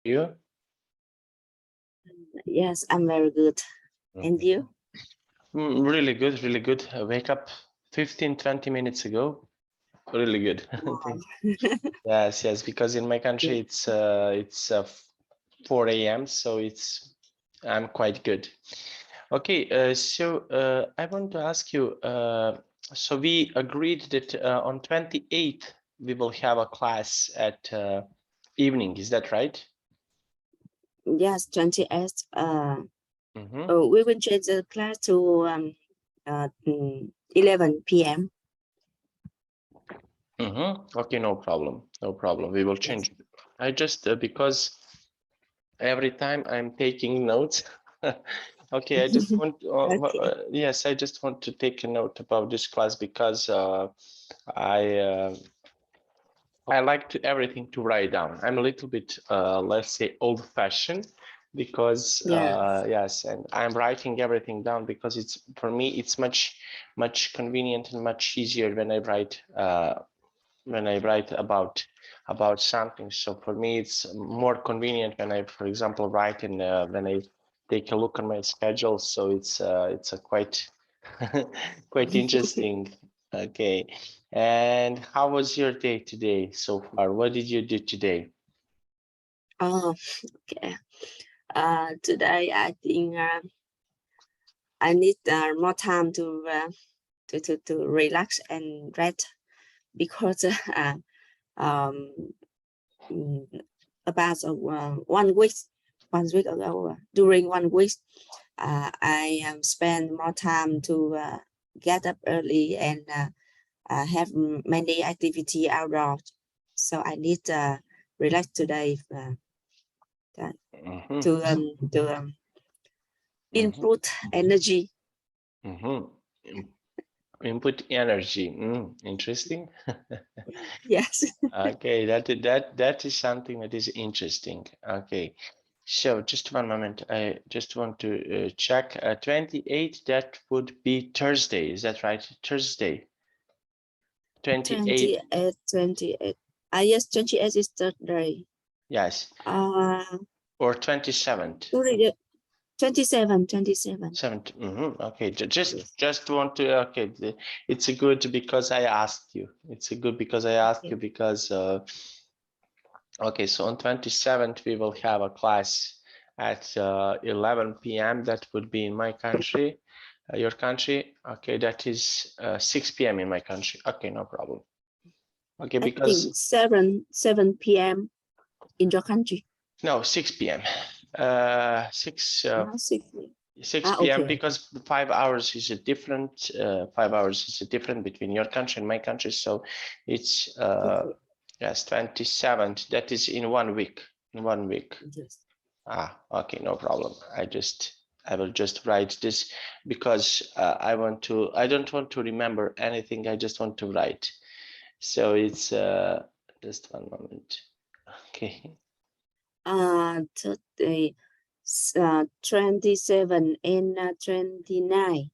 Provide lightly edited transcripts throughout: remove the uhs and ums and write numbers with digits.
You? Yes, I'm very good. And you? Really good, really good. I wake up 15-20 minutes ago. Really good. Wow. Yes, because in my country it's 4 a.m. so I'm quite good. Okay, so I want to ask you, so we agreed that on 28th we will have a class at evening, is that right? Yes, 28. We will change the class to 11 p.m. Okay, no problem. No problem. We will change. Yes. I just because every time I'm taking notes. Okay, I just want. Okay. Yes, I just want to take a note about this class because I like to everything to write down. I'm a little bit, let's say, old-fashioned because yes, and I'm writing everything down because it's for me it's much convenient and much easier when I write about something. So for me, it's more convenient when I, for example, write in when I take a look on my schedule. So it's a quite quite interesting. Okay, and how was your day today so far? What did you do today? Oh, okay. Today I think I need more time to relax and rest because about 1 week ago, during 1 week, I spend more time to get up early and have many activity outdoors. So I need relax today to input energy. Input energy. Interesting. Yes. Okay, that is something that is interesting. Okay, so just one moment. I just want to check. 28. That would be Thursday. Is that right? Thursday. 28. 28. Yes, 28 is Thursday. Yes. Or 27th. 27. 7th. Okay, just want to. Okay, it's a good because I asked you. It's a good because I asked you because. Okay, so on 27th we will have a class at 11 p.m. That would be in my country, your country. Okay, that is 6 p.m. in my country. Okay, no problem. Okay, because I think 7 p.m. in your country. No, 6 p.m. 6 p.m. because 5 hours is a different 5 hours is a different between your country and my country. So it's yes, 27th. That is in 1 week. In 1 week. Yes. Okay, no problem. I will just write this because I don't want to remember anything. I just want to write. So it's just one moment. Okay. Today 27 and 29.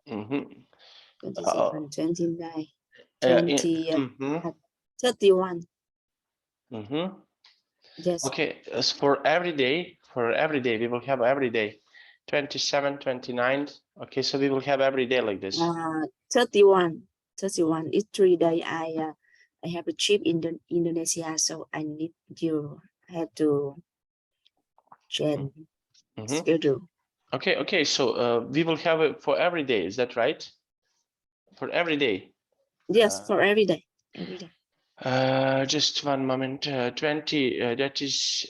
27, 29, 31. Yes. Okay, as for every day, we will have every day 27, 29. Okay, so we will have every day like this. 31 is 3 days. I have a trip in Indonesia, so I need you have to change schedule. Okay, so we will have it for every day, is that right? For every day? Yes, for every day. Just one moment. 20, that is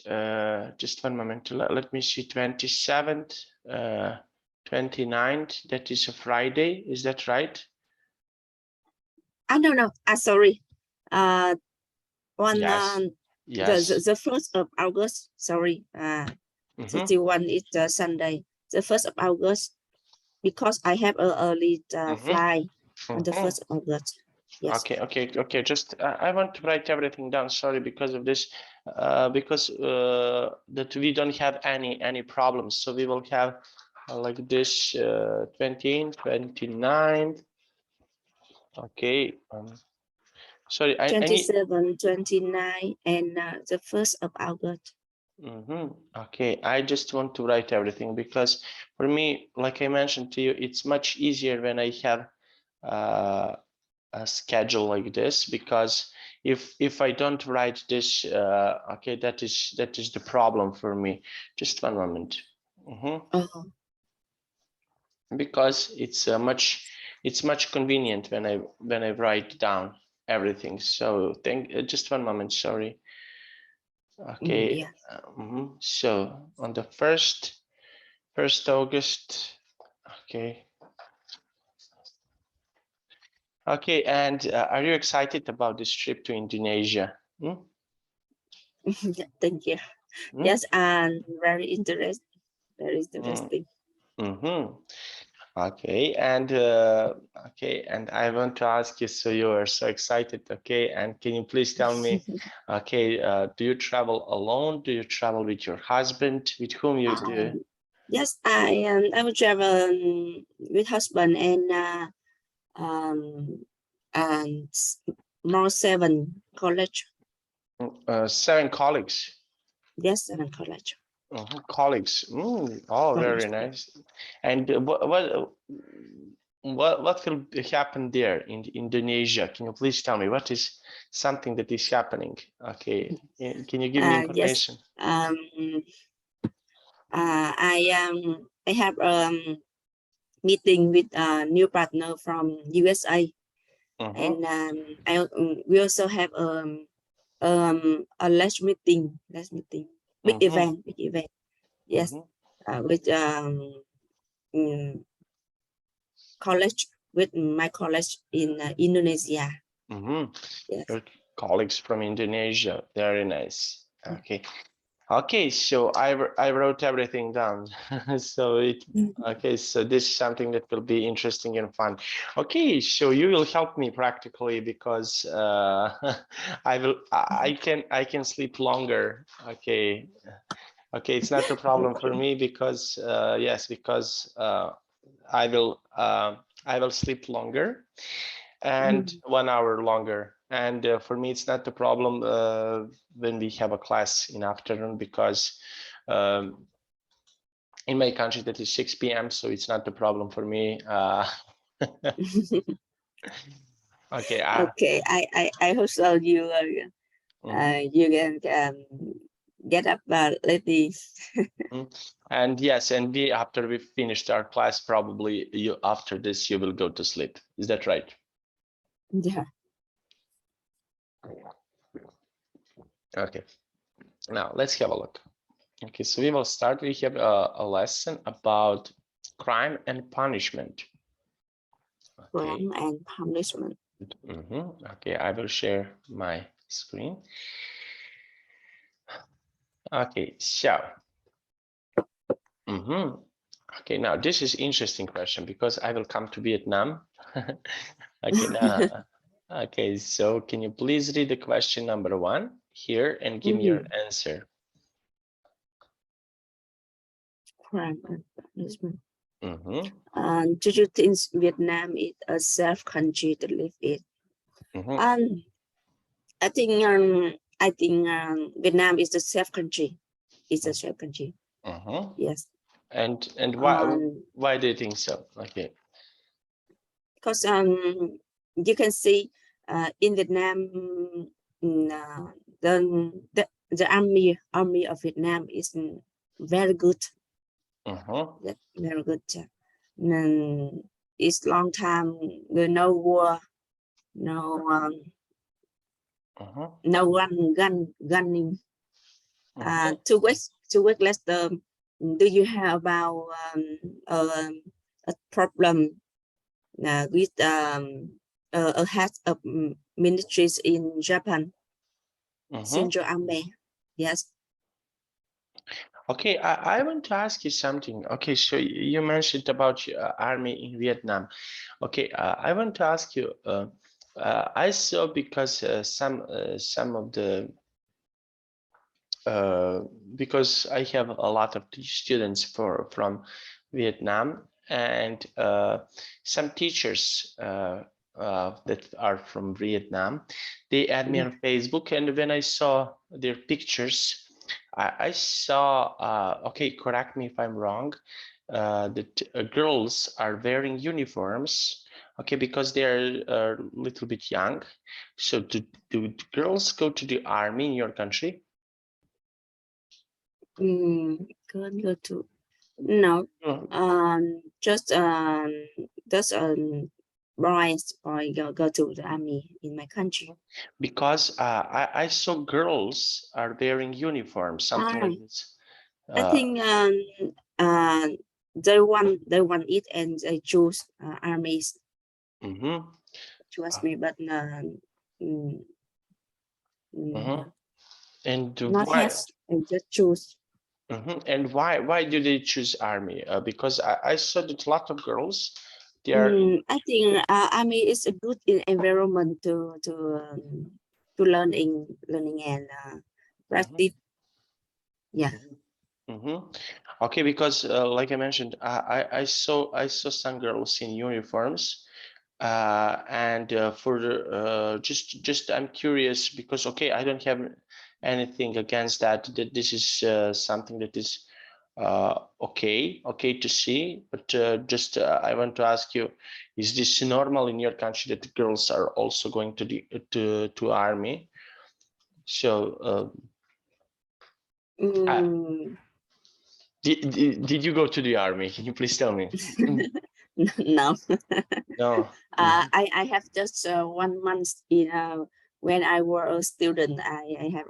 just one moment. Let me see. 27th, 29th, that is a Friday, is that right? No. Sorry. Yes. The 1st of August. Sorry. 31 is the Sunday. The 1st of August, because I have an early flight on the 1st of August. Yes. Okay. Just I want to write everything down. Sorry, because of this, because that we don't have any problems. So we will have like this 28, 29. Okay. Sorry, 27, 29, and the 1st of August. Okay, I just want to write everything because for me, like I mentioned to you, it's much easier when I have a schedule like this, because if I don't write this, okay, that is the problem for me. Just one moment. Oh, Because it's much convenient when I write down everything. So just one moment, sorry. Okay. yeah. So on the 1st August. Okay. Okay, and are you excited about this trip to Indonesia? Thank you. Yes, and very interesting. Very interesting. Okay, and I want to ask you, so you are so excited, okay, and can you please tell me, okay, do you travel alone? Do you travel with your husband? With whom you do? Yes, I will travel with husband and more 7 college. 7 colleagues. Yes, 7 college. Colleagues. Oh, very College. nice. And what will happen there in Indonesia? Can you please tell me what is something that is happening? Okay, can you give me Yes. information? I have meeting with a new partner from USA, and we also have a last meeting, big event. Yes, with college, with my college in Indonesia. Yes. Your colleagues from Indonesia, very nice. Okay. Okay, so I wrote everything down. So okay, so this is something that will be interesting and fun. Okay, so you will help me practically because I can sleep longer. Okay. Okay, it's not a problem for me because yes, because I will sleep longer and 1 hour longer. And for me, it's not a problem when we have a class in afternoon, because in my country that is 6 p.m. So it's not a problem for me. Okay. Okay, I hope so. You you can get up lately. And yes, and after we finished our class, probably after this you will go to sleep. Is that right? Yeah. Okay. Now let's have a look. Okay, so we will start. We have a lesson about crime and punishment. Okay. Crime and punishment. Okay, I will share my screen. Okay, so okay, now this is interesting question because I will come to Vietnam. Okay, now okay, so can you please read the question number 1 here and give me your answer? Crime and punishment. Do you think Vietnam is a safe country to live in? I think Vietnam is a safe country. It's a safe country. Yes. And why do you think so? Okay. Because you can see in Vietnam, the army of Vietnam is very good. Very good. It's long time, no war, no no gunning. 2 weeks later, do you have about a problem with a head of ministries in Japan? Shinzo Abe. Yes. Okay, I want to ask you something. Okay, so you mentioned about your army in Vietnam. Okay, I want to ask you. I saw because some of the because I have a lot of students from Vietnam, and some teachers that are from Vietnam, they add me on Facebook, and when I saw their pictures, I saw, okay, correct me if I'm wrong, that girls are wearing uniforms, okay, because they're a little bit young. So do girls go to the army in your country? Go to no. Just boy go to the army in my country. Because I saw girls are wearing uniforms, something like this. I think they want it and they choose armies. Choose me, but and not why? have and just choose. And why do they choose army? Because I saw that a lot of girls, they are. I think army is a good environment to learning and practice. Yeah. Okay, because like I mentioned, I saw some girls in uniforms, and for just I'm curious because okay, I don't have anything against that. That this is something that is okay to see, but just I want to ask you, is this normal in your country that girls are also going to the to army? So did you go to the army? Can you please tell me? No. No. I have just 1 month in when I was a student. I have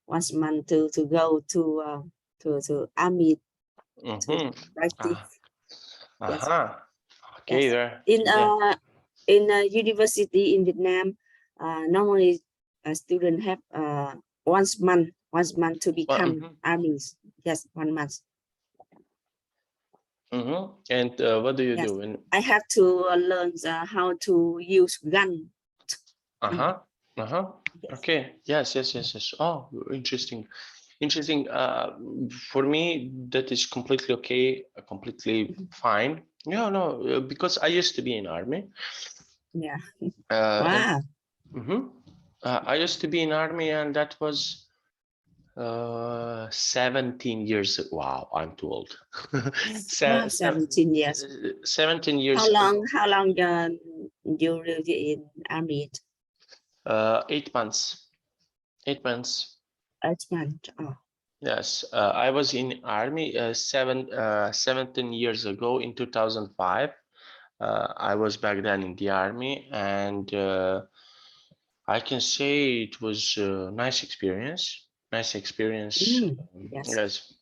1 month to go to army to practice. Yes. Okay, Yes. there. In university in Vietnam, normally a student have 1 month to become armies. Yes, 1 month. And what do you do? I have to learn how to use gun. Okay. Yes. Oh, interesting. For me, that is completely okay, completely fine. No, because I used to be in army. Yeah. Wow. And, I used to be in army, and that was 17 years. Wow, I'm too old. 17 years. 17 years. How long you live in army? 8 months. 8 months. 8 months. Oh. Yes, I was in army 17 years ago in 2005. I was back then in the army, and I can say it was a nice experience. Nice experience. Yes. Yes.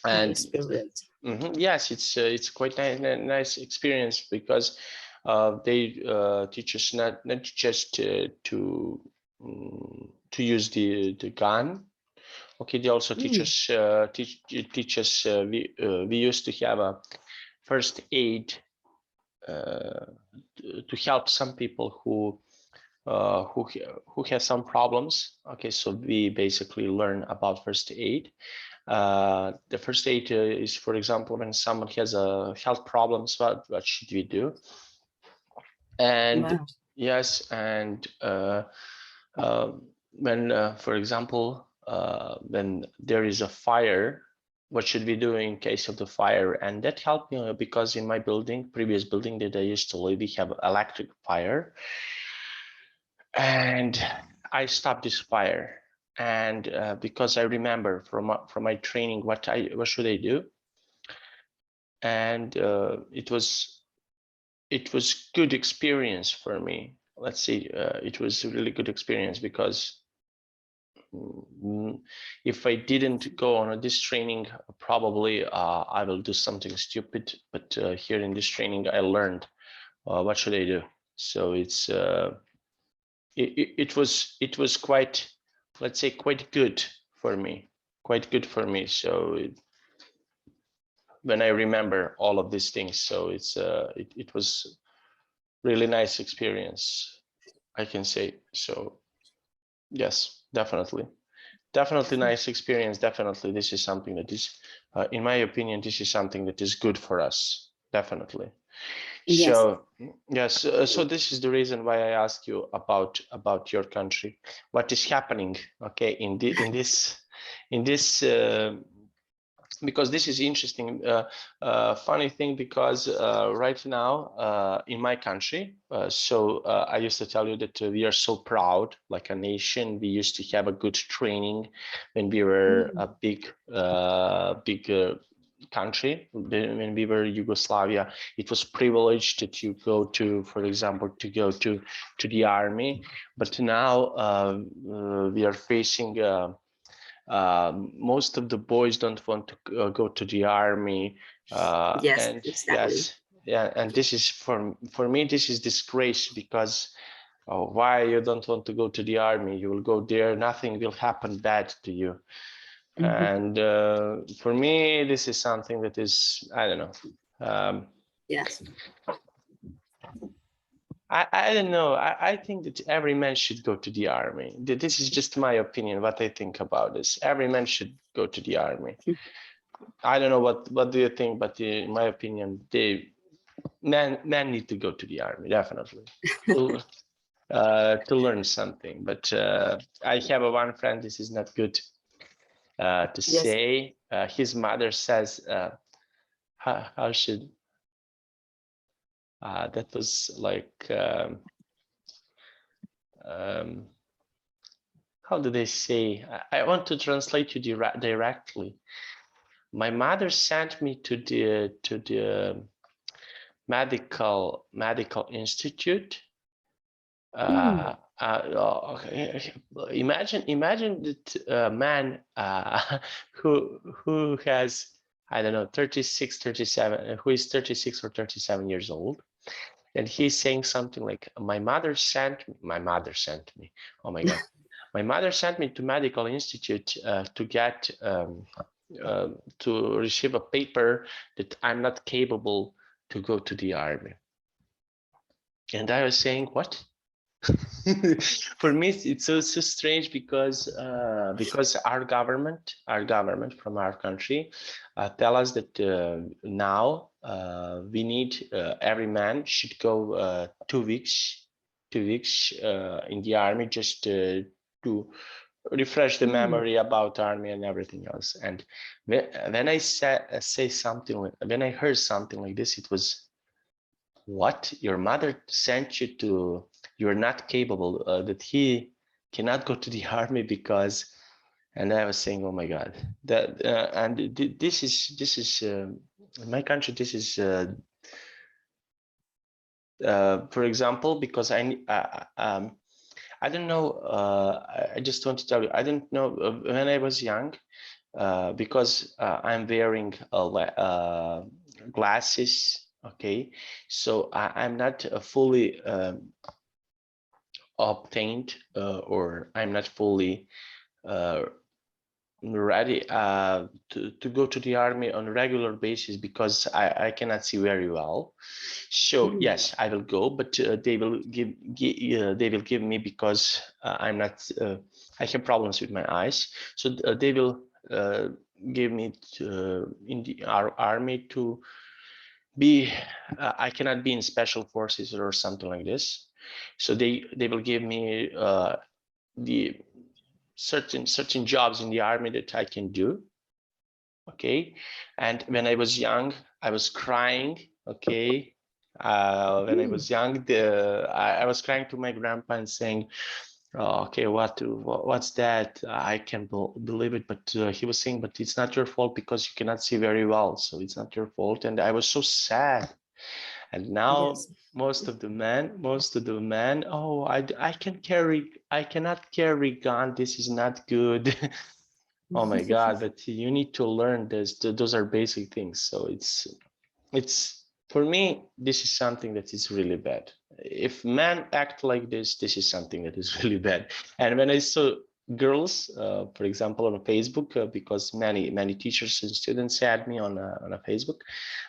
And experience. yes, it's quite nice experience because they teach us not just to use the gun. Okay, they also teach us we used to have a first aid to help some people who have some problems. Okay, so we basically learn about first aid. The first aid is, for example, when someone has a health problems, what should we do? And yes, and when, for example, when there is a fire, what should we do in case of the fire? And that helped me because in my previous building that I used to live, we have electric fire, and I stopped this fire. And because I remember from my training what should I do, and it was good experience for me. Let's see, it was a really good experience because if I didn't go on this training, probably I will do something stupid. But here in this training, I learned what should I do. So it was quite, let's say, quite good for me. So when I remember all of these things, so it was really nice experience, I can say. So yes, definitely nice experience. Definitely, this is something that is, in my opinion, this is something that is good for us. Definitely. So yes, so this is the reason why I asked you about your country. What is happening? Okay, in this in this because this is interesting, funny thing, because right now in my country, I used to tell you that we are so proud, like a nation. We used to have a good training when we were a big country. When we were Yugoslavia, it was privileged that you go to, for example, to go to the army. But now we are facing most of the boys don't want to go to the army, Yes, and exactly. yes, yeah, and this is for me, this is disgrace, because why you don't want to go to the army? You will go there, nothing will happen bad to you. And for me, this is something that is, I don't know. Yes. I don't know. I think that every man should go to the army. This is just my opinion, what I think about this. Every man should go to the army. I don't know what do you think, but in my opinion, men need to go to the army, definitely, to learn something. But I have one friend, this is not good to say. His mother says, how should, that was like, how do they say? I want to translate you directly. My mother sent me to the medical institute. Okay. Imagine that man who has, I don't know, 36, 37, who is 36 or 37 years old, and he's saying something like, my mother sent me. Oh my God. My mother sent me to medical institute to get to receive a paper that I'm not capable to go to the army. And I was saying, what? For me, it's so strange, because our government from our country tell us that now we need, every man should go 2 weeks in the army, just to refresh the memory about army and everything else. And when I say something like, when I heard something like this, it was, what? Your mother sent you to, you're not capable, that he cannot go to the army because, and I was saying, oh my God, that and this is in my country, this is for example, because I don't know, I just want to tell you, I don't know, when I was young, because I'm wearing glasses, okay, so I'm not fully obtained, or I'm not fully ready to go to the army on a regular basis, because I cannot see very well. So yes, I will go, but they will give me, because I'm not, I have problems with my eyes, so they will give me in the army to be, I cannot be in special forces or something like this, so they will give me the certain jobs in the army that I can do. Okay, and when I was young, I was crying. Okay, when I was young, I was crying to my grandpa and saying, oh, okay, what's that? I can't believe it. But he was saying, but it's not your fault, because you cannot see very well, so it's not your fault. And I was so sad. And now most of the men, oh, I cannot carry gun. This is not good. Oh my God, but you need to learn this. Those are basic things. So it's for me, this is something that is really bad. If men act like this is something that is really bad. And when I saw girls, for example, on Facebook, because many teachers and students had me on a Facebook,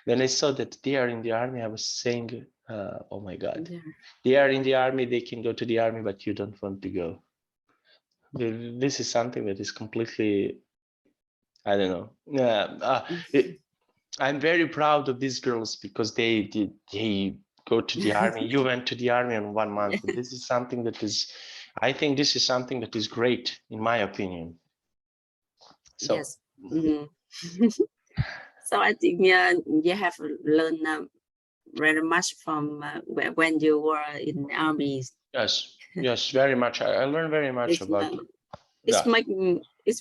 when I saw that they are in the army, I was saying, oh my God, they are in the army, they can go to the army, but you don't want to go. This is something that is completely, I don't know. I'm very proud of these girls, because they go to the army. You went to the army in 1 month. This is something that is, I think this is something that is great, in my opinion. So, yes. So I think you have learned very much from when you were in army. yes, yes, very much. I learned very much about it's that.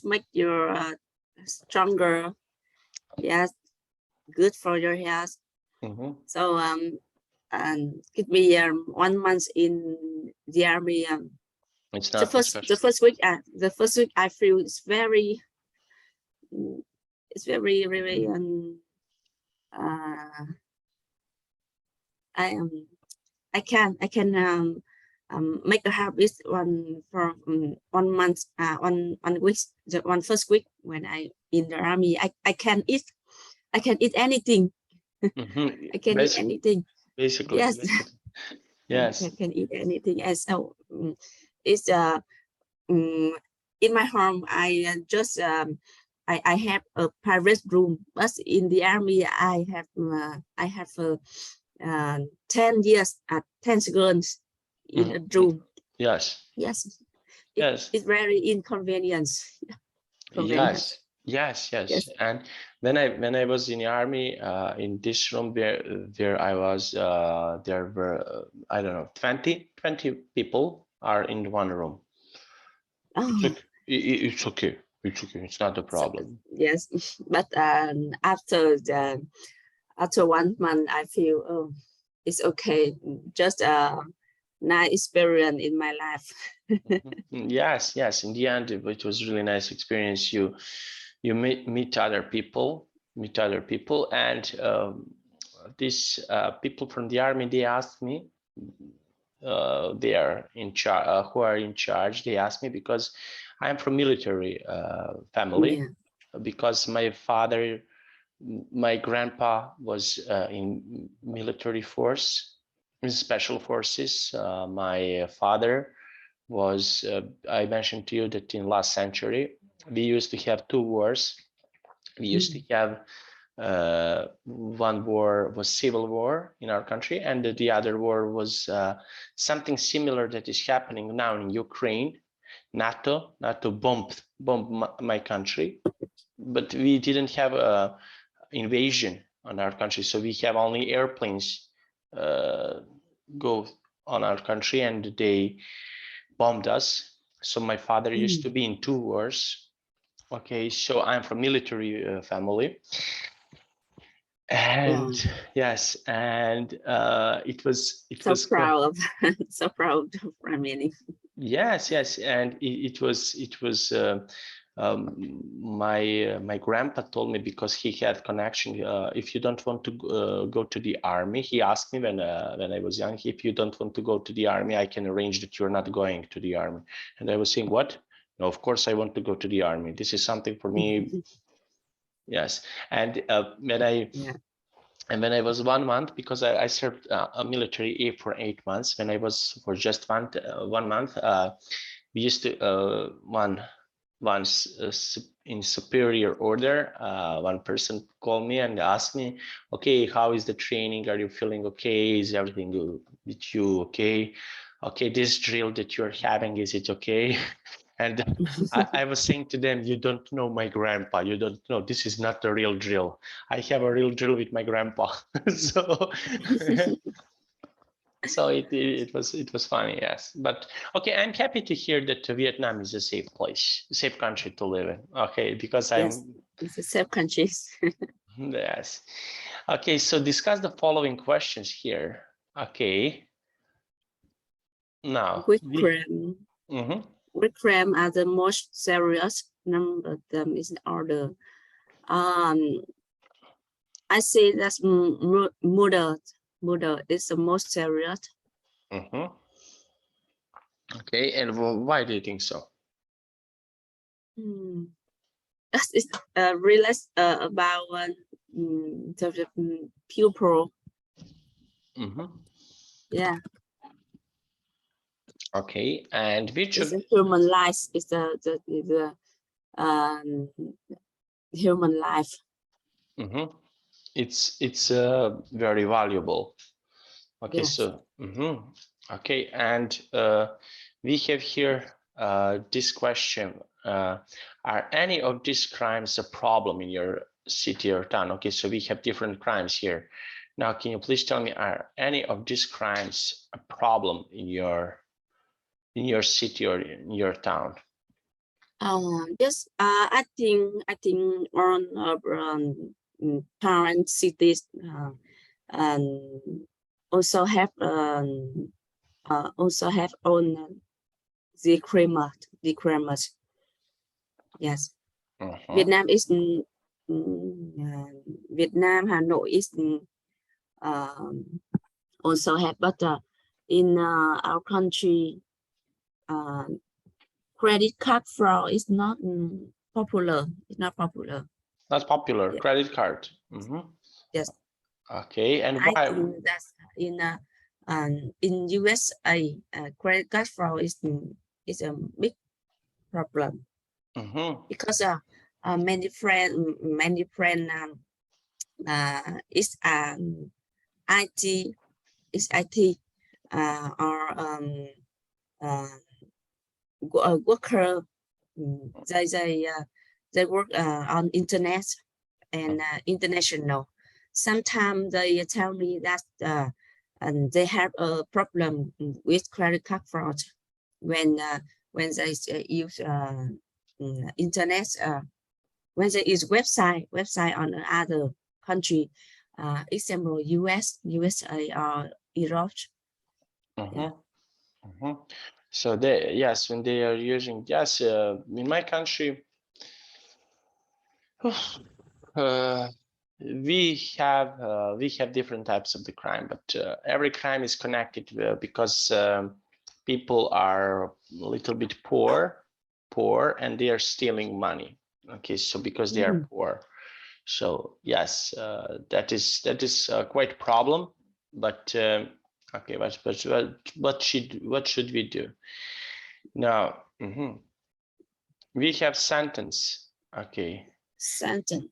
make you stronger. Yes, good for your health. So could be 1 month in the army. It's The not first week I feel it's very really I can make a habit for 1 month, one week, the first week when I in the army. I can eat anything. I can eat anything. Basically, Yes. basically. Yes. Can eat anything. And so it's in my home. I just I have a private room, but in the army I have 10 years at 10 seconds in a room. Yes. Yes. Yes. It's very inconvenience. Yes. Yes. Yes. And when I was in the army, in this room where I was, there were I don't know 20 people are in one room. Oh. It's okay. It's okay. It's not a problem. So, yes, but after 1 month, I feel it's okay. Just a nice experience in my life. Yes, yes. In the end, it was really nice experience. You meet other people, and these people from the army. They asked me. They are in charge. Who are in charge? They asked me because I am from military family. Yeah. Because my grandpa was in military force, in special forces. My father was, I mentioned to you that in last century, we used to have 2 wars. We used to have one war was civil war in our country, and the other war was something similar that is happening now in Ukraine. NATO bombed my country, but we didn't have a invasion on our country, so we have only airplanes go on our country, and they bombed us. So my father used to be in 2 wars. Okay, so I'm from military family, and yes, and it was proud of so proud of Ramini. Yes, and it was my grandpa told me, because he had connection. If you don't want to go to the army, he asked me when I was young, if you don't want to go to the army, I can arrange that you're not going to the army. And I was saying, what? No, of course I want to go to the army. This is something for me. Yes, and when I was 1 month, because I served a military for 8 months. When I was for just 1 month, we used to once in superior order, one person called me and asked me, okay, how is the training? Are you feeling okay? Is everything good with you? Okay, this drill that you're having, is it okay? And I was saying to them, you don't know my grandpa. You don't know. This is not a real drill. I have a real drill with my grandpa. So so it was funny, yes. But okay, I'm happy to hear that Vietnam is a safe place, a safe country to live in. Okay, because it's a safe country. Yes. Okay, so discuss the following questions here. Okay. Now, which crime are the most serious? Number of them is in order. I say that's murder. Murder is the most serious. Okay, and why do you think so? It's really about the pupil. Yeah. Okay, and which is human life is the human life. It's very valuable. Okay, yes. So okay, and we have here this question. are any of these crimes a problem in your city or town? Okay, so we have different crimes here. Now, can you please tell me, are any of these crimes a problem in your city or in your town? Yes, I think on current cities also have on the creamers. Yes. Việt Nam is Việt Nam, Hanoi is also have, but in our country, credit card fraud is not popular. It's not popular. Not popular. Yeah. Credit card. Yes. Okay, and I why? think that's in USA, credit card fraud is a big problem because many friends is IT or worker. They work on internet and international. Sometimes they tell me that and they have a problem with credit card fraud when they use internet, when they use website on other country, example USA or Europe. So yes, when they are using, yes, in my country, we have different types of the crime, but every crime is connected because people are a little bit poor, and they are stealing money. Okay, so because they are poor, so yes, that is quite a problem. But okay, what should we do now? We have sentence. Okay. Sentence.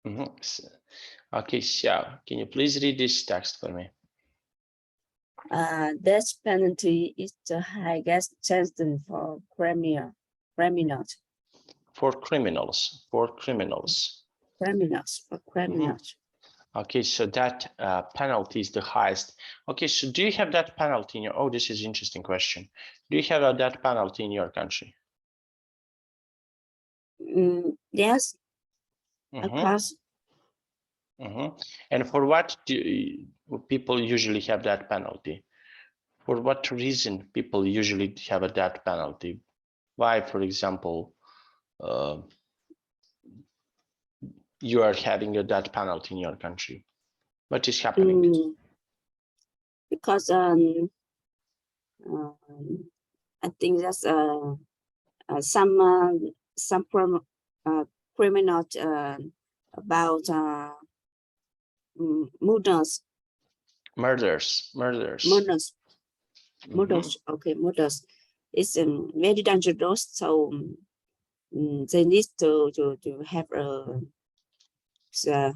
Okay, Xiao, can you please read this text for me? Death penalty is the highest sentence for criminals. For criminals. Okay, so that penalty is the highest. Okay, so do you have that penalty in your? Oh, this is an interesting question. Do you have that penalty in your country? Yes, of course. And for what do people usually have that penalty? For what reason people usually have a death penalty? Why, for example, you are having a death penalty in your country? What is happening? Because I think that's some criminal about murders. Okay, murders. It's very dangerous, so they need to have a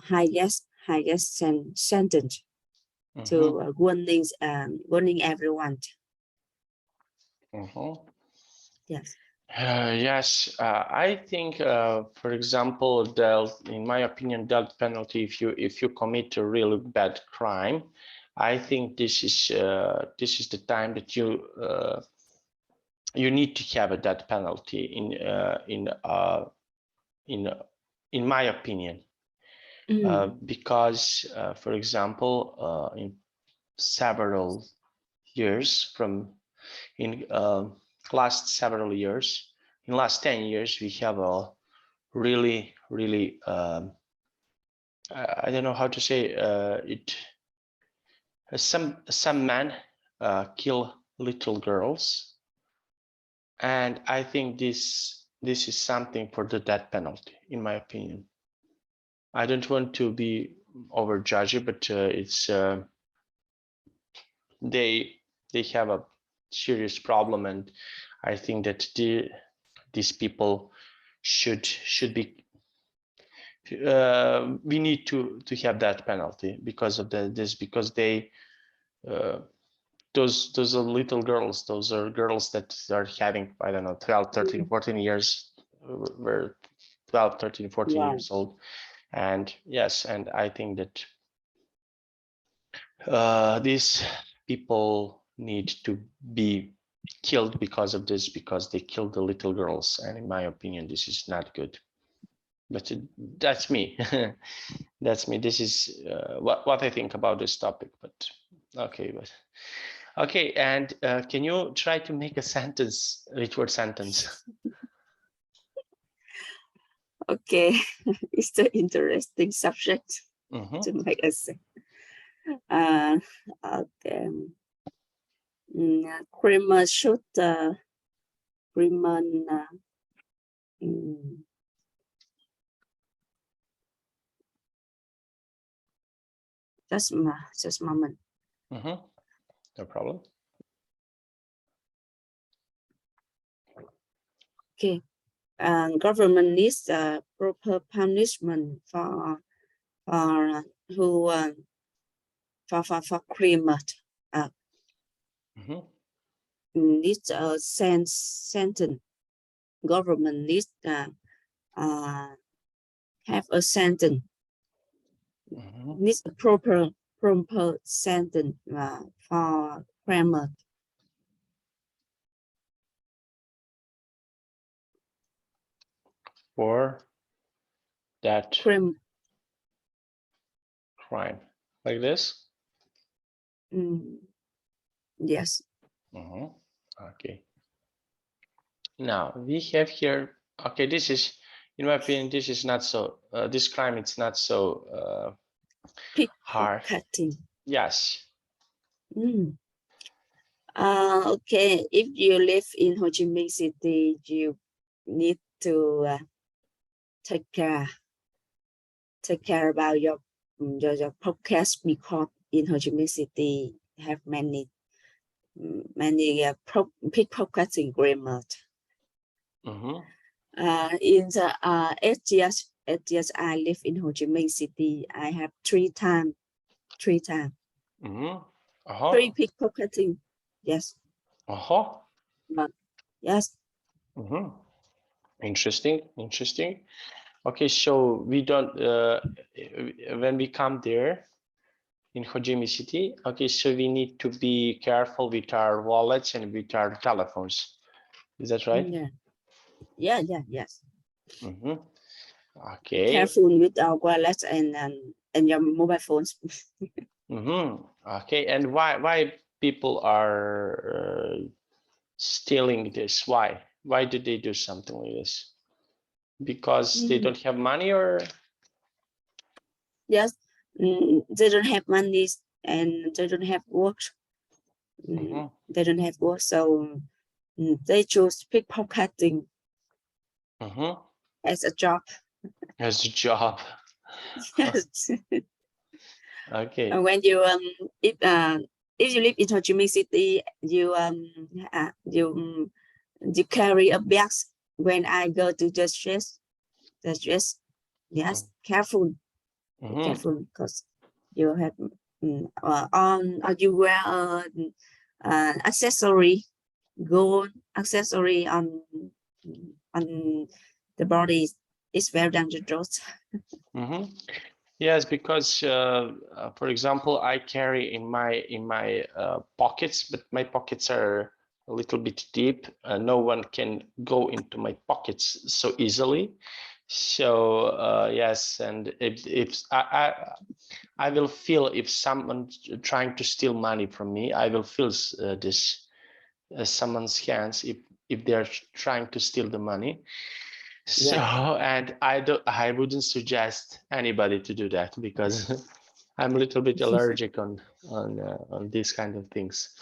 highest sentence to warning everyone. Yes. Yes, I think, for example, in my opinion, death penalty, if you commit a really bad crime, I think this is the time that you need to have a death penalty in my opinion, because for example, in several years in last 10 years, we have a really I don't know how to say it. Some men kill little girls, and I think this is something for the death penalty, in my opinion. I don't want to be overjudgy, but it's they have a serious problem, and I think that these people should be we need to have that penalty because of because they those are little girls, those are girls that are having, I don't know, 12, 13, 14 years, were 12, 13, 14 Wow. years old. And yes, and I think that these people need to be killed because of this, because they killed the little girls. And in my opinion, this is not good. But that's me. That's me. This is what I think about this topic. But okay, but okay. And can you try to make a sentence, rich-word sentence? Okay, it's an interesting subject to make us. Okay. Criminal should criminal. Just a moment. No problem. Okay. Government needs proper punishment for who for criminal. Needs a sentence. Government needs have a sentence. Needs a proper sentence for criminal. For that crime, like this. Yes. Okay. Now we have here. Okay, this is, in my opinion, this is not so. This crime, it's not so hard. Cutting. Yes. Okay. If you live in Ho Chi Minh City, you need to take care about your podcast, because in Ho Chi Minh City have many pickpocketing grammar. In the 8 years I live in Ho Chi Minh City, I have three times. Three pickpocketing. Yes. Yes. Interesting. Okay, so we don't when we come there in Ho Chi Minh City, okay, so we need to be careful with our wallets and with our telephones. Is that right? Yes. Okay. Careful with our wallets and your mobile phones. Okay, and why people are stealing this? Why did they do something like this? Because they don't have money, or? Yes, they don't have money and they don't have work. They don't have work, so they choose pickpocketing as a job. As a job. Yes. Okay. And when you if you live in Ho Chi Minh City, you carry a bag. When I go to the stress, yes, careful, careful, because you have on, or you wear accessory, gold accessory on the body. Is very dangerous. Yes, because for example, I carry in my pockets, but my pockets are a little bit deep. No one can go into my pockets so easily. So yes, and if I will feel if someone trying to steal money from me, I will feel this someone's hands if they're trying to steal the money. So, and I wouldn't suggest anybody to do that, because I'm a little bit allergic on these kind of things.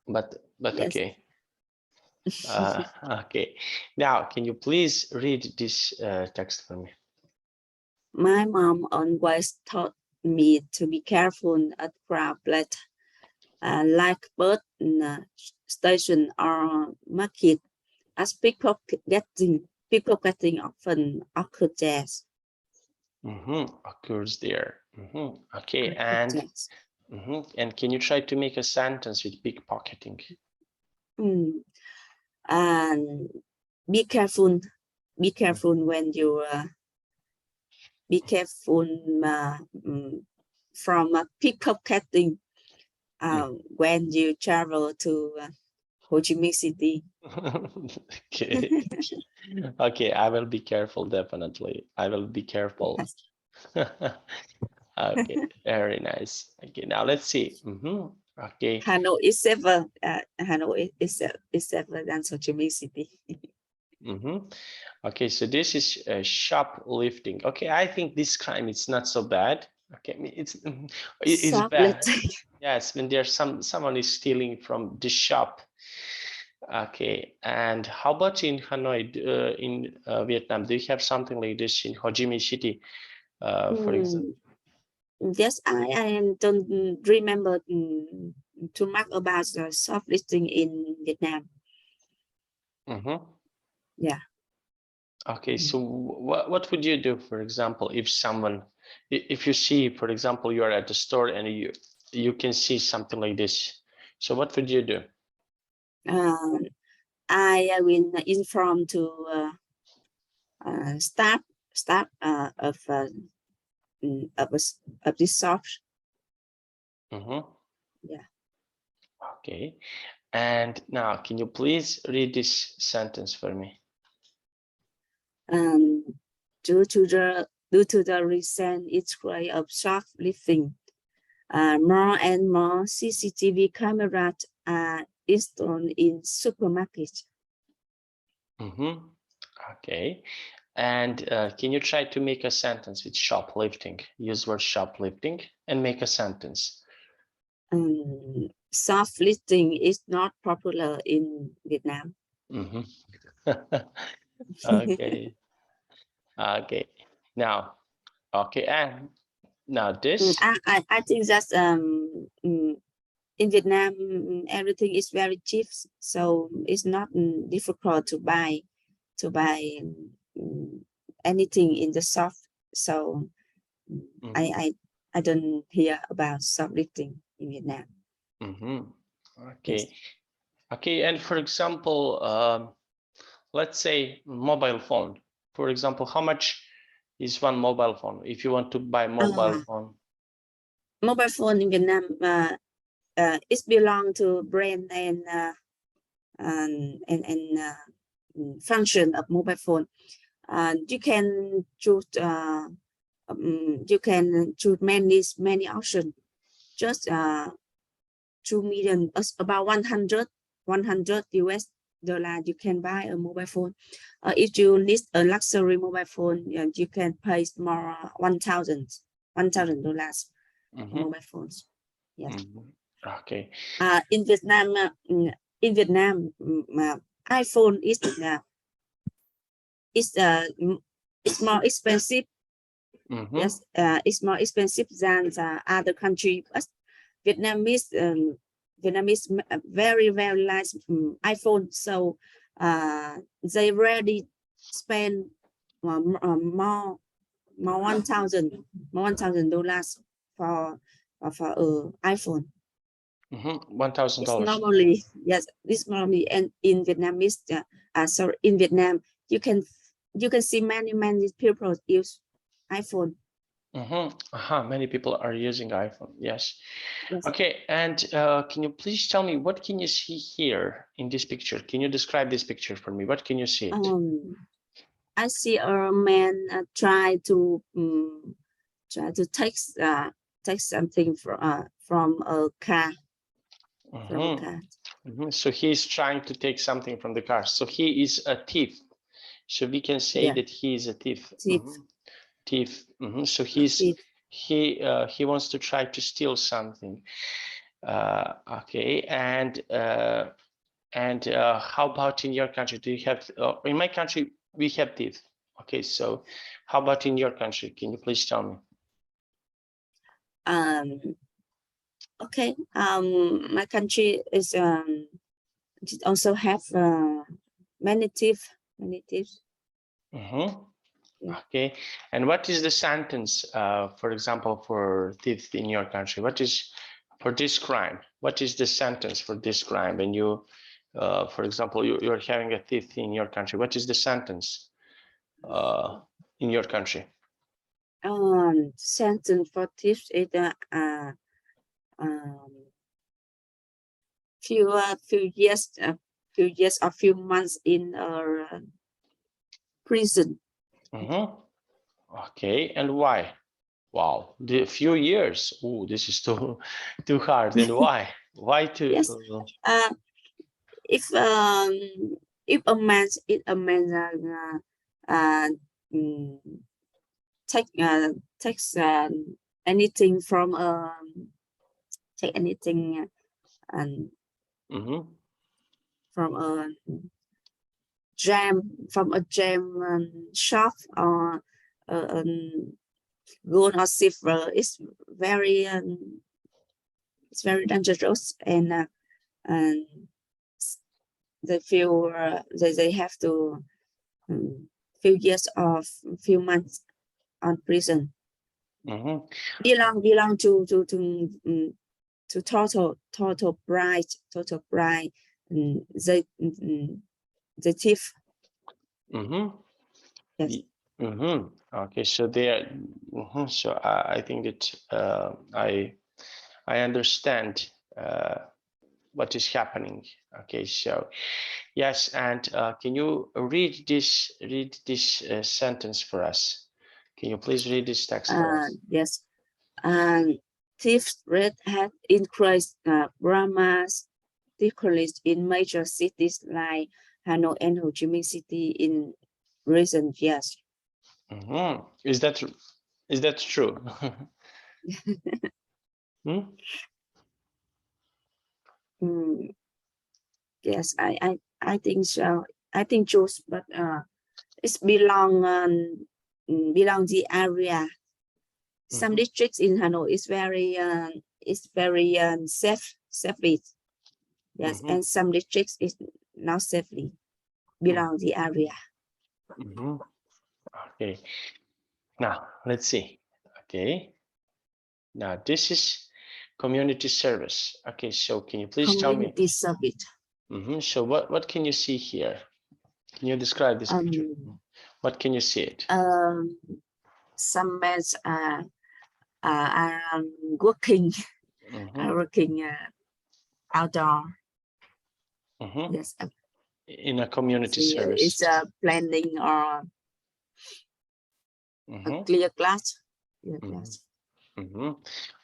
But yes. Okay. Okay. Now, can you please read this text for me? My mom always taught me to be careful at crowd like bus station or market, as pickpocketing often occurs. Occurs there. Okay, and and can you try to make a sentence with pickpocketing? And be careful be careful when you be careful from pickpocketing when you travel to Ho Chi Minh City. Okay. Okay, I will be careful, definitely. I will be careful. Okay, very nice. Okay, now let's see. Okay. Hanoi is safer. Hanoi is safer than Ho Chi Minh City. Okay, so this is shoplifting. Okay, I think this crime is not so bad. Okay, it's bad. Yes, when there's someone is stealing from the shop. Okay, and how about in Hanoi, in Vietnam? Do you have something like this in Ho Chi Minh City, for example? Yes, I don't remember too much about the shoplifting in Vietnam. Yeah. Okay, so what would you do, for example, if you see, for example, you are at the store and you can see something like this. So what would you do? I will inform to staff of this shop. Yeah. Okay, and now can you please read this sentence for me? Due to the recent outbreak of shoplifting, more and more CCTV cameras are installed in supermarkets. Okay, and can you try to make a sentence with shoplifting? Use word shoplifting and make a sentence. Shoplifting is not popular in Vietnam. Okay. Okay. Now, okay, and now this. I think that in Vietnam everything is very cheap, so it's not difficult to buy anything in the shop. So I don't hear about shoplifting in Vietnam. Okay. Yes. Okay, and for example, let's say mobile phone. For example, how much is one mobile phone? If you want to buy mobile phone. Mobile phone in Vietnam, it belong to brand and function of mobile phone. You can choose many options. Just 2 million, about 100 US dollar, you can buy a mobile phone. If you need a luxury mobile phone, you can pay more $1,000 mobile phones. Yes. Okay. In Vietnam, iPhone is more expensive. Yes, it's more expensive than other country. But Vietnamese very nice iPhone, so they rarely spend more $1,000 for iPhone. $1,000. Normally, yes, this normally, and in Vietnamese, sorry, in Vietnam, you can see many people use iPhone. Many people are using iPhone. Yes. Yes. Okay, and can you please tell me what can you see here in this picture? Can you describe this picture for me? What can you see? I see a man try to take something from a car. So he's trying to take something from the car. So he is a thief. So we can say that he is a thief. Thief. So he wants to try to steal something. Okay, and how about in your country? Do you have? In my country, we have thief. Okay, so how about in your country? Can you please tell me? Okay. My country is also have many thieves. Okay, and what is the sentence, for example, for thief in your country? What is for this crime? What is the sentence for this crime? When you, for example, you're having a thief in your country, what is the sentence? in your country? Sentence for thieves is few years or few months in prison. Okay, and why? Wow, the few years. Oh, this is too hard. And why? Why to? Yes. If a man takes anything from take anything from a jam shop or gold or silver, it's very dangerous, and they feel they have to few years or few months on prison. Belong to total bride, the thief. Yes. Okay, so they are. So I think that I understand what is happening. Okay, so yes, and can you read this sentence for us? Can you please read this text for us? Yes. Theft rate had increased dramatically in major cities like Hanoi and Ho Chi Minh City in recent years. Is that true? Yes, I think so. I think true, but it's belong the area. Some districts in Hanoi is very safely. Yes, and some districts is not safely belong the area. Okay, now let's see. Okay, now this is community service. Okay, so can you please tell me? Community service. So what can you see here? Can you describe this picture? What can you see it? Some men are working outdoor. Yes. In a community service. It's planning or a clear glass.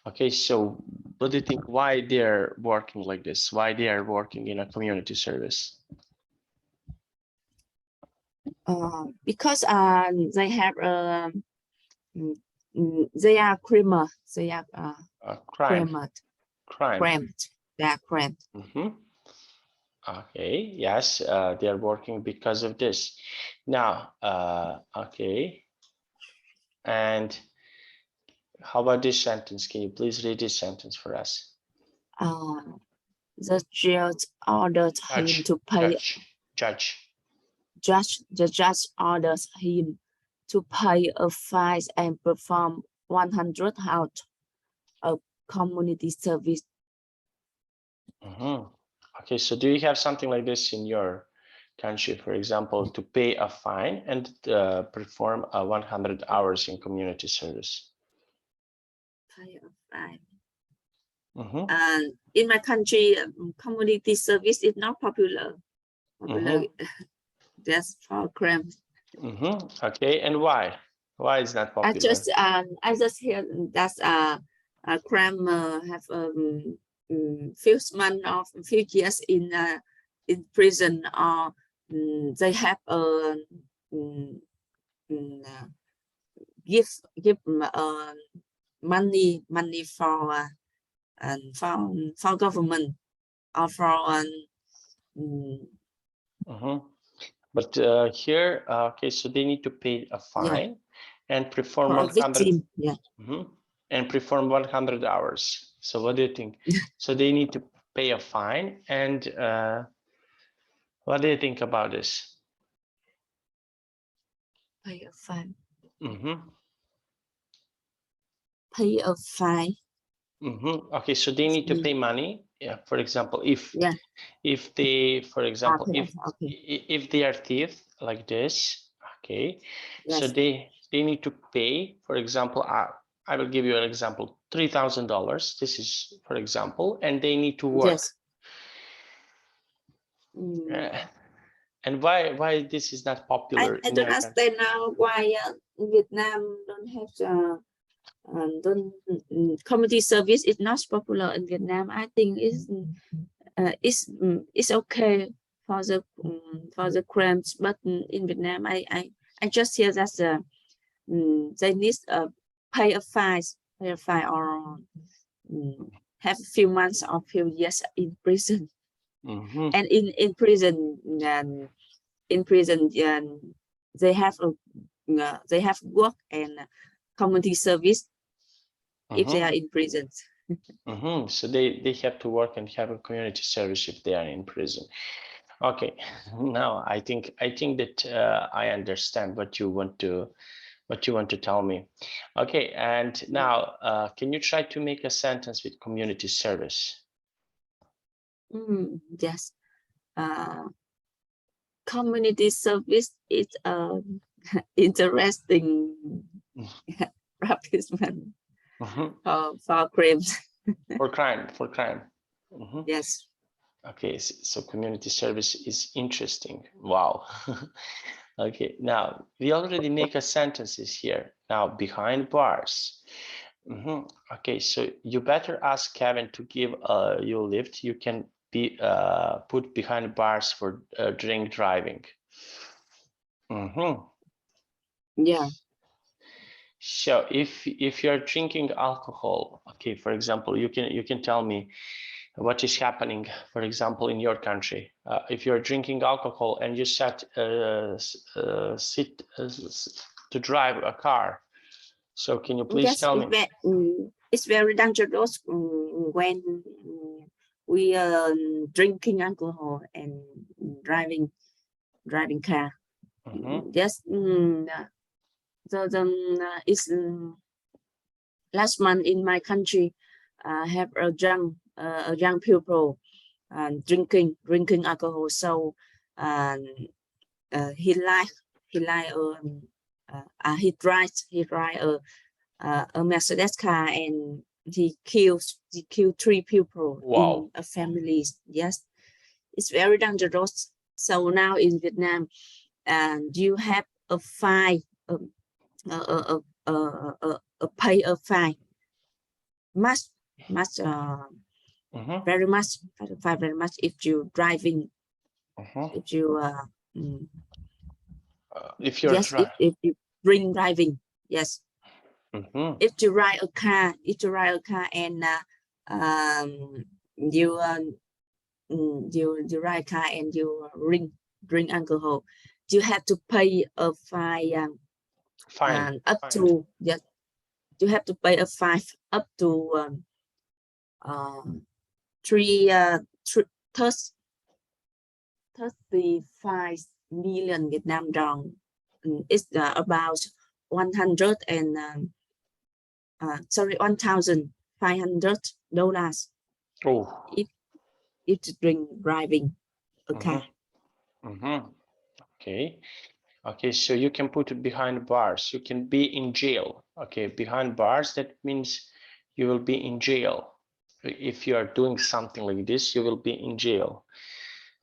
Okay, so what do you think? Why they're working like this? Why they are working in a community service? Because they have they are criminal. They are crime. They are crime. Okay, yes, they are working because of this. Now, okay, and how about this sentence? Can you please read this sentence for us? The judge ordered him to pay. The judge orders him to pay a fine and perform 100 hours of community service. Okay, so do you have something like this in your country, for example, to pay a fine and perform 100 hours in community service? Pay a fine. And in my country, community service is not popular. Just for crime. Okay, and why? Why is that popular? I just hear that crime have few months or few years in prison, or they have give money for government or for But here, okay, so they need to pay a fine and perform 100. And perform 100 hours. So what do you think? So they need to pay a fine, and what do you think about this? Pay a fine. Pay a fine. Okay, so they need to pay money. Yeah, for example, if they, for example, if they are thieves like this, Okay, Yes. so they need to pay, for example, I will give you an example, $3,000. This is, for example, and they need to work. Yes. And why this is not popular? I don't understand now why Vietnam don't have community service is not popular in Vietnam. I think it's okay for the crimes, but in Vietnam I just hear that they need pay a fine or have a few months or few years in prison. And in prison they have work and community service if they are in prison. So they have to work and have a community service if they are in prison. Okay, now I think that I understand what you want to tell me. Okay, and now can you try to make a sentence with community service? Yes. Community service is interesting punishment for crimes. For crime. Yes. Okay, so community service is interesting. Wow. Okay, now we already make a sentences here. Now behind bars. Okay, so you better ask Kevin to give you a lift. You can be put behind bars for drink driving. Yeah. So if you're drinking alcohol, okay, for example, you can tell me what is happening, for example, in your country. If you're drinking alcohol and you sit to drive a car, so can you please tell me? It's very dangerous when we are drinking alcohol and driving car. Yes. It's last month in my country have a young people drinking alcohol. So he drives a Mercedes car and he killed 3 people. Wow. In a family. Yes, it's very dangerous. So now in Vietnam, you have a fine, pay a fine, very much if you driving, if you if you're if you bring driving. Yes. If you ride a car, and you ride a car and you drink alcohol, you have to pay a fine. To yes, you have to pay a fine up to 35 million Vietnam dong. It's about $1,500. Oh. If you driving a car. Okay, so you can put it behind bars. You can be in jail. Okay, behind bars, that means you will be in jail. If you are doing something like this, you will be in jail.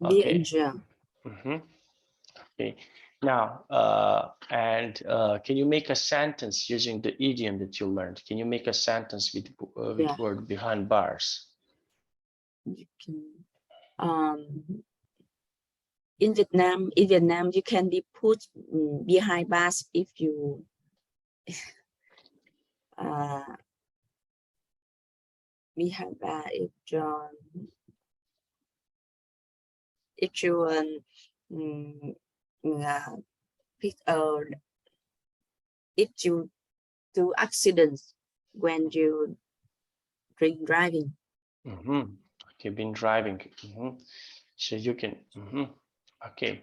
Be in jail. Okay. Now, can you make a sentence using the idiom that you learned? Can you make a sentence with word behind bars? You can. In Vietnam, you can be put behind bars if you behind bar if you if you do accidents when you driving. Okay, been driving. So you can. Okay.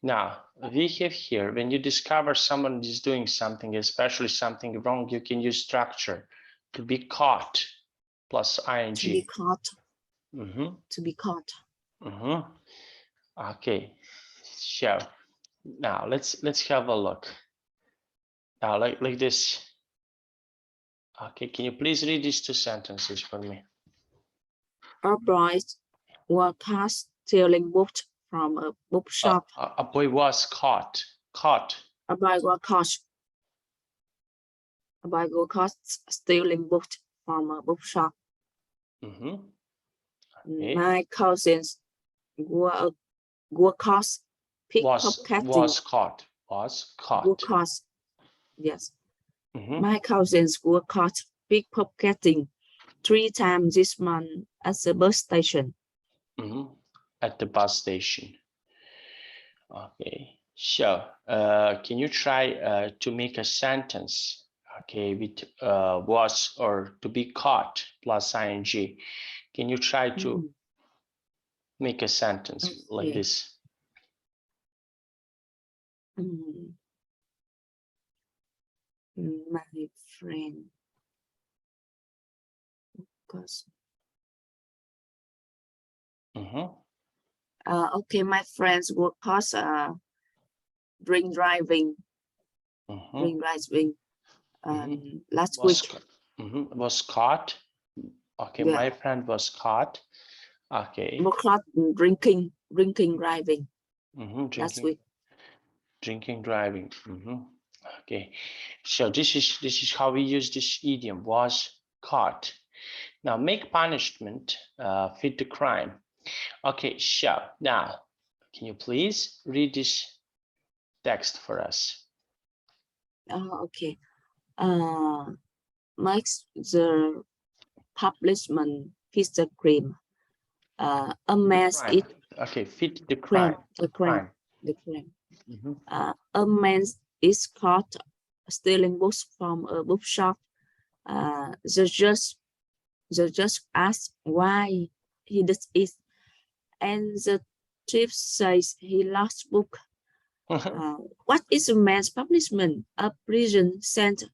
Now we have here, when you discover someone is doing something, especially something wrong, you can use structure to be caught plus ing. To be caught. To be caught. Okay. So Now let's have a look. Now like this. Okay, can you please read these two sentences for me? A boy was caught stealing books from a bookshop. A boy was caught. A boy was caught. A boy was caught stealing books from a bookshop. Mm-hmm. Okay. My cousins were caught pickpocketing. Was caught. Were caught. Yes. Mm-hmm. My cousins were caught pickpocketing 3 times this month at the bus station. Mm-hmm. At the bus station. Okay. So, can you try to make a sentence? Okay, with was or to be caught plus ing. Can you try to make a sentence like this? My friend, because okay, my friends were caught drink driving last week. Was caught. Okay, Yeah. my friend was caught. Okay. Were caught drinking driving last week. Drinking driving. Okay, so this is how we use this idiom, was caught. Now make punishment fit the crime. Okay, so now can you please read this text for us? Okay. Makes the publishment fit the crime. A man's it. Okay, fit the crime. The crime. A man is caught stealing books from a bookshop. The judge asks why he does it, and the chief says he lost book. What is a man's punishment? A prison sent,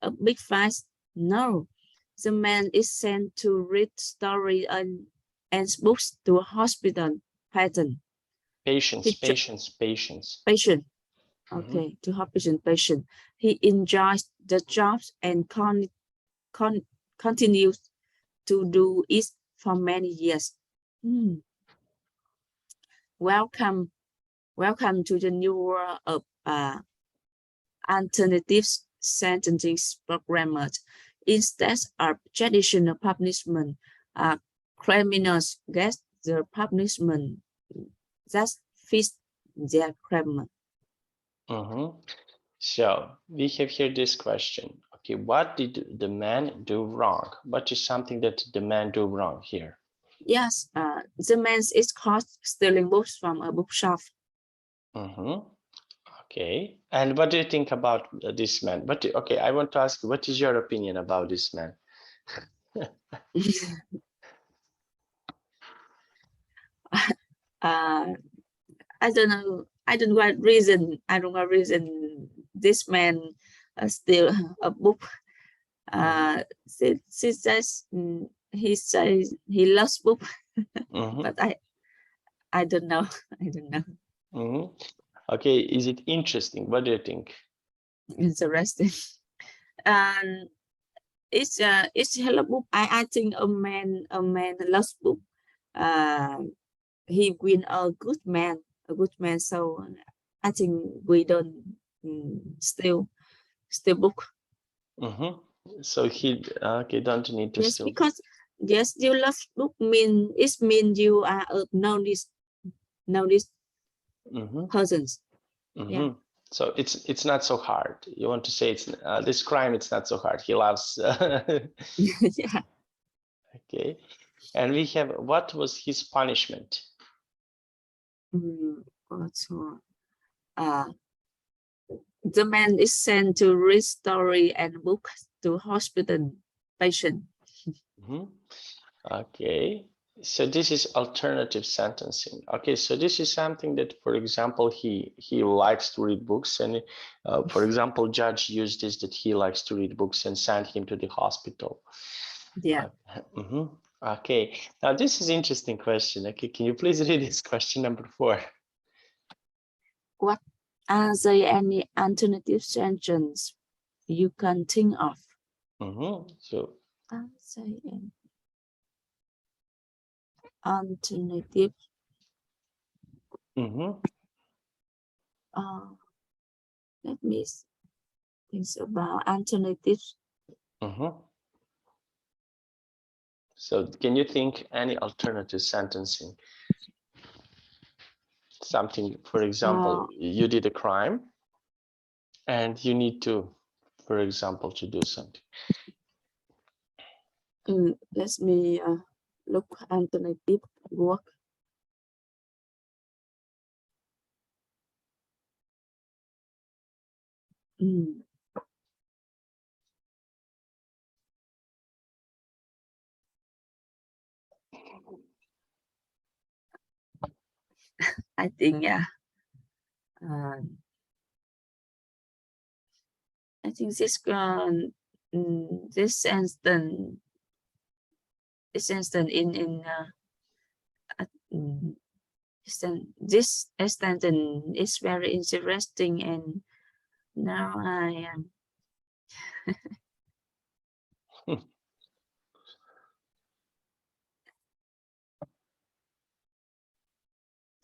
a big fine? No, the man is sent to read story and books to a hospital patient. Patience. Okay, to patient. He enjoys the jobs and continues to do it for many years. Welcome to the new world of alternative sentencing programmers. Instead of traditional punishment, criminals get the punishment that fits their crime. So we have here this question. Okay, what did the man do wrong? What is something that the man do wrong here? Yes, the man is caught stealing books from a bookshop. Okay, and what do you think about this man? Okay, I want to ask you, what is your opinion about this man? I don't know. I don't know what reason. This man steal a book. She says he says he lost book, but I don't know. Okay, is it interesting? What do you think? Interesting. And it's hello book. I think a man lost book. He win a good man. So I think we don't steal book. So he don't need to steal. Because you love book mean you are a knowledge persons. Yeah. So it's not so hard. You want to say it's this crime, it's not so hard. He loves Yeah. Okay, and we have, what was his punishment? The man is sent to read story and book to hospital patient. Okay, so this is alternative sentencing. Okay, so this is something that, for example, he likes to read books, and for example, judge used this, that he likes to read books, and sent him to the hospital. Yeah. Okay, now this is interesting question. Okay, can you please read this question number 4? What Are there any alternative sentences you can think of? So Are there any alternative? Let me think about alternatives. So can you think any alternative sentencing? Something, for example, you did a crime and you need to, for example, to do something. Let me look alternative work. I think I think this instance in this extension is very interesting, and now I am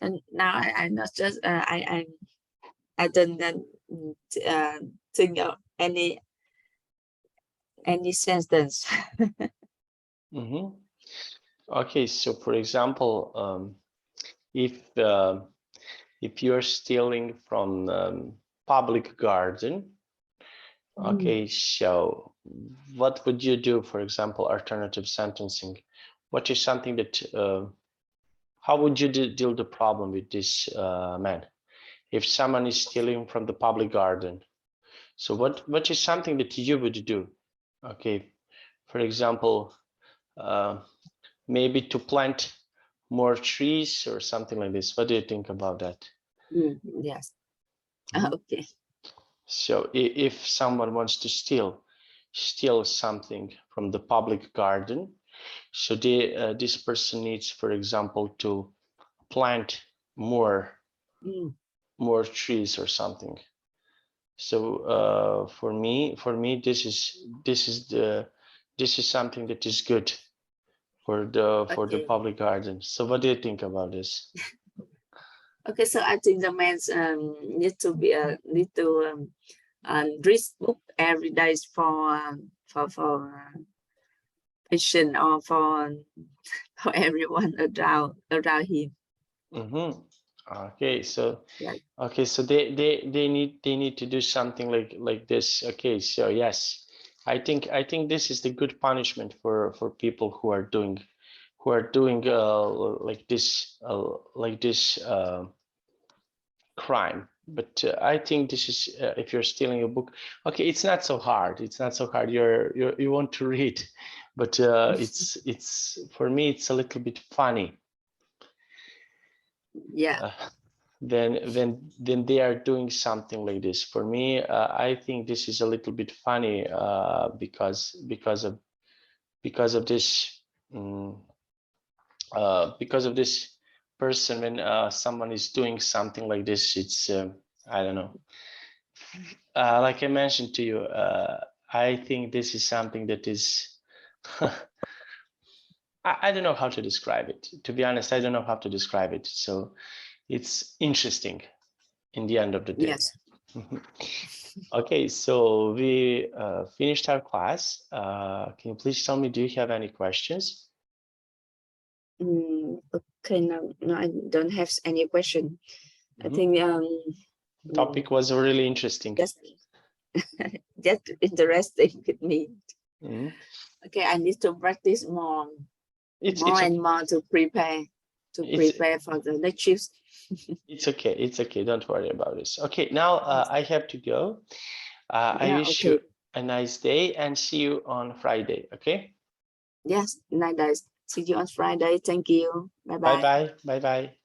and now I'm not just I don't think of any sentence. Okay, so for example, if you're stealing from public garden, okay, so what would you do? For example, alternative sentencing. What is something that how would you deal the problem with this man? If someone is stealing from the public garden, so what is something that you would do? Okay, for example, maybe to plant more trees or something like this. What do you think about that? Yes. Okay. So if someone wants to steal something from the public garden, so this person needs, for example, to plant more trees or something. So for me, this is something that is good for the public garden. So what do you think about this? Okay, so I think the man need to read book every day for patient or for everyone around him. Okay, so okay, so they need to do something like this. Okay, so yes, I think this is the good punishment for people who are doing like this crime. But I think this is if you're stealing a book, okay, it's not so hard. It's not so hard. You want to read, but it's for me it's a little bit funny. Yeah. Then they are doing something like this. For me, I think this is a little bit funny because of this person. When someone is doing something like this, it's I don't know. Like I mentioned to you, I think this is something that is I don't know how to describe it. To be honest, I don't know how to describe it. So it's interesting in the end of the day. Yes. Okay, so we finished our class. Can you please tell me, do you have any questions? Okay, no, I don't have any question. I think topic was really interesting. Just interesting with me. Okay, I need to practice more and more to prepare for the next shifts. It's okay. Don't worry about this. Okay, now I have to go. I wish you a nice day and see you on Friday. Okay. Yes, nice day. See you on Friday. Thank you. Bye bye. Bye bye. Bye bye.